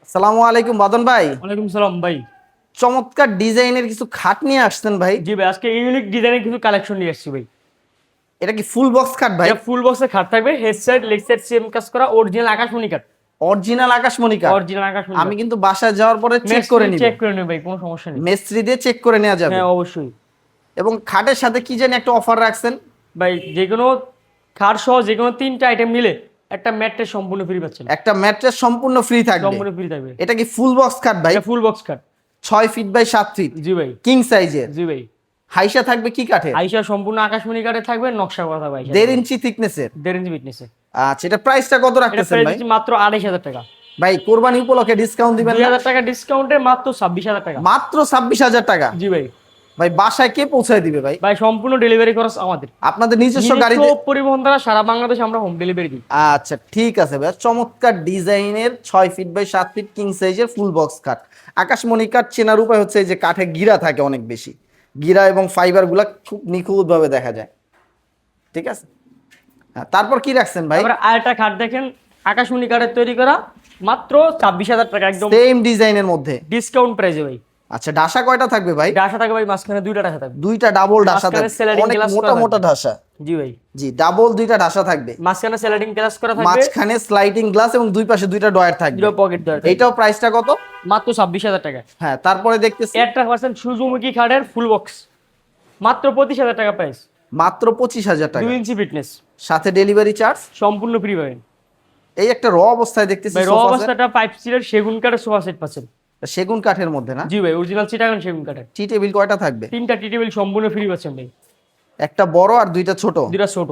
আসসালামু আলাইকুম বাদন ভাই। ওয়ালাইকুম সালাম ভাই। চমৎকার ডিজাইনের কিছু খাট নিয়ে আসছেন ভাই। জি ভাই, আজকে ইউনিক ডিজাইনের কিছু কালেকশন নিয়ে আসছি ভাই। এটা কি ফুল বক্স খাট ভাই? এটা ফুল বক্সে খাট থাকবে, head side leg side same কাজ করা, অরিজিনাল আকাশমণি কাঠ। অরিজিনাল আকাশমণি কাঠ। অরিজিনাল আকাশমণি আমি কিন্তু বাসায় যাওয়ার পরে চেক করে নিব। চেক করে নেব ভাই, কোনো সমস্যা নেই। মিস্ত্রি দিয়ে চেক করে নেওয়া যাবে। হ্যাঁ অবশ্যই এবং খাটের সাথে কি জানি একটা অফার রাখছেন ভাই। যে কোনো খাট সহ যে কোনো 3টা আইটেম নিলে একটা ম্যাট্রেস সম্পূর্ণ ফ্রি পাচ্ছেন। একটা ম্যাট্রেস সম্পূর্ণ ফ্রি থাকবে। সম্পূর্ণ ফ্রি থাকবে। এটা কি ফুল বক্স খাট ভাই? এটা ফুল বক্স খাট, 6 ফিট বাই 7 ফিট। জি ভাই। কিং সাইজের। জি ভাই। হাইসা থাকবে কি কাঠের? আইসা সম্পূর্ণ আকাশমণি কাঠে থাকবে, নকশা করা থাকবে। 1.5 ইঞ্চি থিকনেসের। 1.5 ইঞ্চি ফিটনেসে। আচ্ছা, এটা প্রাইসটা কত এটা রাখতেছেন প্রাইস ভাই? দিচ্ছি মাত্র 28000 টাকা ভাই কোরবানি উপলক্ষে ডিসকাউন্ট দিবেন না? 2000 টাকা ডিসকাউন্টে মাত্র 26000 টাকা। মাত্র 26000 টাকা। জি ভাই। ভাই বাসায় কে পৌঁছায় দিবে ভাই? ভাই সম্পূর্ণ ডেলিভারি খরচ আমাদের। আপনাদের নিজস্ব গাড়িতে? পরিবহন দ্বারা সারা বাংলাদেশে আমরা হোম ডেলিভারি দিই। আচ্ছা ঠিক আছে ভাই, চমৎকার ডিজাইনের 6 ফিট বাই 7 ফিট কিং সাইজের ফুল বক্স কাঠ। আকাশমণি কাঠ চেনার উপায় হচ্ছে এই যে কাঠে গিরা থাকে অনেক বেশি, গিরা এবং ফাইবারগুলা খুব নিখুঁতভাবে দেখা যায়। ঠিক আছে, হ্যাঁ তারপর কি রাখছেন ভাই? তারপরে আরেকটা খাট দেখেন, আকাশমণি কাঠের তৈরি করা, মাত্র 26000 টাকা, একদম সেম ডিজাইনের মধ্যে ডিসকাউন্ট প্রাইসে ভাই। আচ্ছা, ডাসা কয়টা থাকবে ভাই? ডাসা থাকবে ভাই, মাঝখানে 2টা ডাসা থাকবে। দুইটা ডাবল ডাসা মাঝখানে থাকবে, sliding অনেক glass মোটা করা মোটা থাকবে। ডাসা। জি ভাই। জি, ডাবল দুইটা ডাসা থাকবে, মাঝখানে স্লাইডিং গ্লাস করা থাকবে, মাঝখানে স্লাইডিং গ্লাস এবং দুই পাশে দুইটা ডয়ার থাকবে। দুটো পকেট দেওয়া থাকবে। এইটাও প্রাইসটা কত? মাত্র 26000 টাকা। হ্যাঁ তারপরে দেখতেছি একটা পার্সেন্ট সূর্যমুখী খাটের ফুল বক্স, মাত্র 25000 টাকা প্রাইস। মাত্র 25000 টাকা, 2 ইঞ্চি ফিটনেস, সাথে ডেলিভারি চার্জ। সম্পূর্ণ ফ্রি পাবেন এই একটা র অবস্থায় দেখতেছি ভাই। র সোফা সেট। অবস্থাটা 5 সিটের সেগুন কাঠের সোফা সেট পাচ্ছেন। সেগুন কাঠের মধ্যে না? জি ভাই, অরিজিনাল চিটাগাং সেগুন কাঠের। টি টেবিল কয়টা থাকবে? 3টা টি টেবিল সম্পূর্ণ ফ্রি পাচ্ছেন ভাই। একটা বড় আর দুইটা ছোট। 2টা ছোট।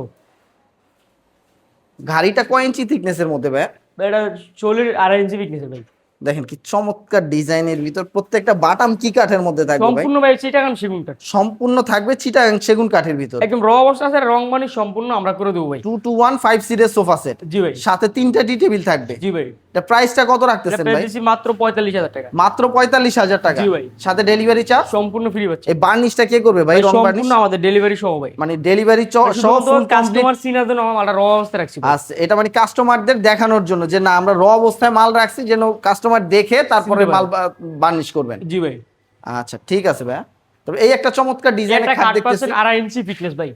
ঘাড়িটা কয় ইঞ্চি থিকনেসের মধ্যে ভাই? ভাই এটা 2.5 ইঞ্চি ফিটনেস ভাই। দেখেন কি চমৎকার ডিজাইনের ভিতর, প্রত্যেকটা বাটাম কি কাঠের মধ্যে থাকবে ভাই? সম্পূর্ণ ভাই চিটাগাং সেগুন কাঠ, সম্পূর্ণ থাকবে চিটাগাং সেগুন কাঠের ভিতর। একদম র অবস্থা আছে, রং মানি সম্পূর্ণ আমরা করে দেবো ভাই। 2215 সিটের সোফা সেট। জি ভাই। সাথে 3টা টি টেবিল থাকবে। জি ভাই। এটা প্রাইসটা কত এটা রাখতেছেন প্রাইস ভাই? দিচ্ছি মাত্র 45000 টাকা। মাত্র 45000 টাকা। জি ভাই। সাথে ডেলিভারি চার্জ। সম্পূর্ণ ফ্রি পাচ্ছেন এই বার্নিশটা কে করবে ভাই? ভাই, রং বার্নিশ সম্পূর্ণ আমাদের ডেলিভারি সহ ভাই। মানে ডেলিভারি সহ ফুল কমপ্লিট। কাস্টমার চিনার জন্য আমরা র অবস্থা রাখছি ভাই। আচ্ছা, এটা মানে কাস্টমারদের দেখানোর জন্য যে না আমরা র অবস্থায় মাল রাখছি, যেন কাস্টমার দেখে তারপরে চিনতে মাল বার্নিশ করবেন। জি ভাই। আচ্ছা ঠিক আছে ভাই। তবে এই একটা চমৎকার ডিজাইনের একটা খাট খাট দেখতেছি পাচ্ছেন 2.5 ইঞ্চি ফিটনেস ভাই।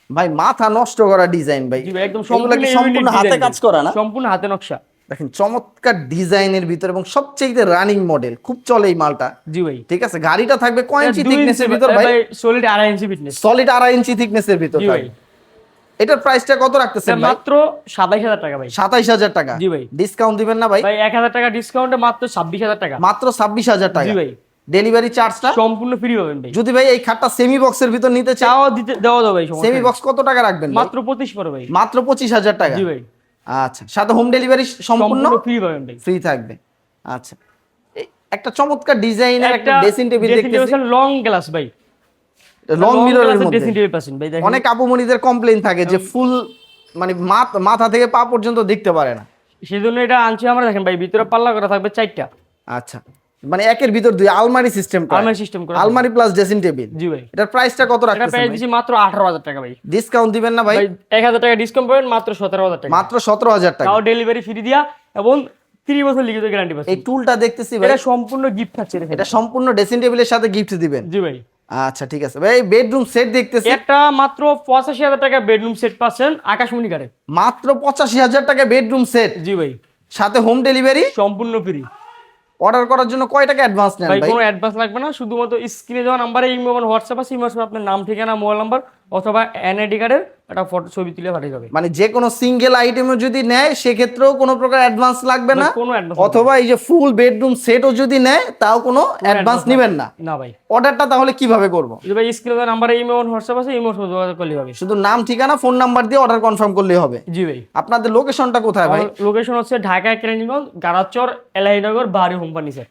ভাই, মাথা নষ্ট করা ডিজাইন ভাই। জি ভাই, একদম এগুলো কি সম্পূর্ণ unique হাতে design কাজ ভাই। করা না? সম্পূর্ণ হাতে নকশা। দেখেন চমৎকার ডিজাইনের ভিতর এবং সবচেয়ে রানিং মডেল, খুব চলে এই মালটা। জি ভাই। ঠিক আছে, গাড়িটা থাকবে কয় ইঞ্চি 2 থিকনেসের ভিতর ভাই? সলিড 2.5 ইঞ্চি ফিটনেস। সলিড 2.5 ইঞ্চি থিকনেসের ভিতর জি ভাই। থাকবে। এটার প্রাইসটা কত রাখতেছেন ভাই? মাত্র 27000 টাকা ভাই। 27000 টাকা। জি ভাই। ডিসকাউন্ট দিবেন না ভাই? ভাই 1000 টাকা ডিসকাউন্টে মাত্র 26000 টাকা। মাত্র 26000 টাকা। জি ভাই। ডেলিভারি চার্জটা সম্পূর্ণ ফ্রি পাবেন ভাই। যদি ভাই এই খাটটা সেমি বক্সের ভিতর নিতে চাও, চাও দিতে দেওয়া যাবে ভাই, সমস্যা সেমি নেই। বক্স কত টাকা রাখবেন ভাই? মাত্র 25 পড়ে ভাই। মাত্র 25000 টাকা। জি ভাই। আচ্ছা, সাথে হোম ডেলিভারি সম্পূর্ণ ফ্রি পাবেন ভাই। ফ্রি থাকবে। আচ্ছা, এই একটা চমৎকার ডিজাইনের একটা ড্রেসিং টেবিল দেখতেছি, লং গ্লাস ভাই। লং মিররের মধ্যে। ড্রেসিং টেবিল পাচ্ছেন ভাই, দেখেন। অনেক আপুমনিদের কমপ্লেইন থাকে যে ফুল মানে মাথা থেকে পা পর্যন্ত দেখতে পারে না, সেজন্য এটা আনছি আমরা। দেখেন ভাই, ভিতরে পাল্লা করা থাকবে 4টা। আচ্ছা, মানে একের ভিতর দুই আলমারি সিস্টেম, আলমারি সিস্টেম করা। আলমারি প্লাস ড্রেসিং টেবিল। জি ভাই। এটার প্রাইসটা কত এটা রাখতেছেন প্রাইস ভাই? দিছি মাত্র 18000 টাকা ভাই। ডিসকাউন্ট দিবেন না ভাই? ভাই 1000 টাকা ডিসকাউন্ট পাবেন, মাত্র 17000 টাকা। মাত্র 17000 টাকা। তাও ডেলিভারি ফ্রি দিয়া এবং 30 বছর লিখিত গ্যারান্টি এই পাচ্ছেন। টুলটা দেখতেছি ভাই, এটা সম্পূর্ণ গিফট থাকছে দেখেন। এটা সম্পূর্ণ ড্রেসিং টেবিলের সাথে গিফট দিবেন? জি ভাই। আচ্ছা ঠিক আছে ভাই। বেডরুম সেট দেখতেছি, একটা মাত্র 85000 টাকা বেডরুম সেট পাচ্ছেন আকাশমণি কাঠে। মাত্র 85000 টাকা বেডরুম সেট, জি ভাই। সাথে হোম ডেলিভারি। সম্পূর্ণ ফ্রি। অর্ডার করার জন্য কয় টাকা অ্যাডভান্স নেন ভাই ভাই? কোনো অ্যাডভান্স লাগবে না, শুধুমাত্র স্ক্রিনে দেওয়া নাম্বারে ইমো এবং হোয়াটসঅ্যাপ আছে, ইমো আপনার নাম, ঠিকানা, মোবাইল নাম্বার অথবা এনআইডি কার্ডের একটা ফটো ছবি তুলে পাঠিয়ে যাবে। মানে যে কোনো সিঙ্গেল আইটেমও যদি নেয় সেক্ষেত্রেও কোনো প্রকার অ্যাডভান্স লাগবে না, কোনো অ্যাডভান্স অথবা এই যে ফুল বেডরুম সেটও যদি নেয় তাও কোনো অ্যাডভান্স নেবেন না? না ভাই। অর্ডারটা তাহলে কিভাবে করব? যদি ভাই স্ক্রিনে দেওয়া নাম্বারে ইমো এবং হোয়াটসঅ্যাপ আছে, ইমো যোগাযোগ করলে হবে। শুধু নাম, ঠিকানা, ফোন নাম্বার দিয়ে অর্ডার কনফার্ম করলেই হবে? জি ভাই। আপনাদের লোকেশনটা কোথায় ভাই? লোকেশন হচ্ছে ঢাকা কেরানীগঞ্জ, গারাচর, এলাহিনগর, বাহারি হোম ফার্নিচার।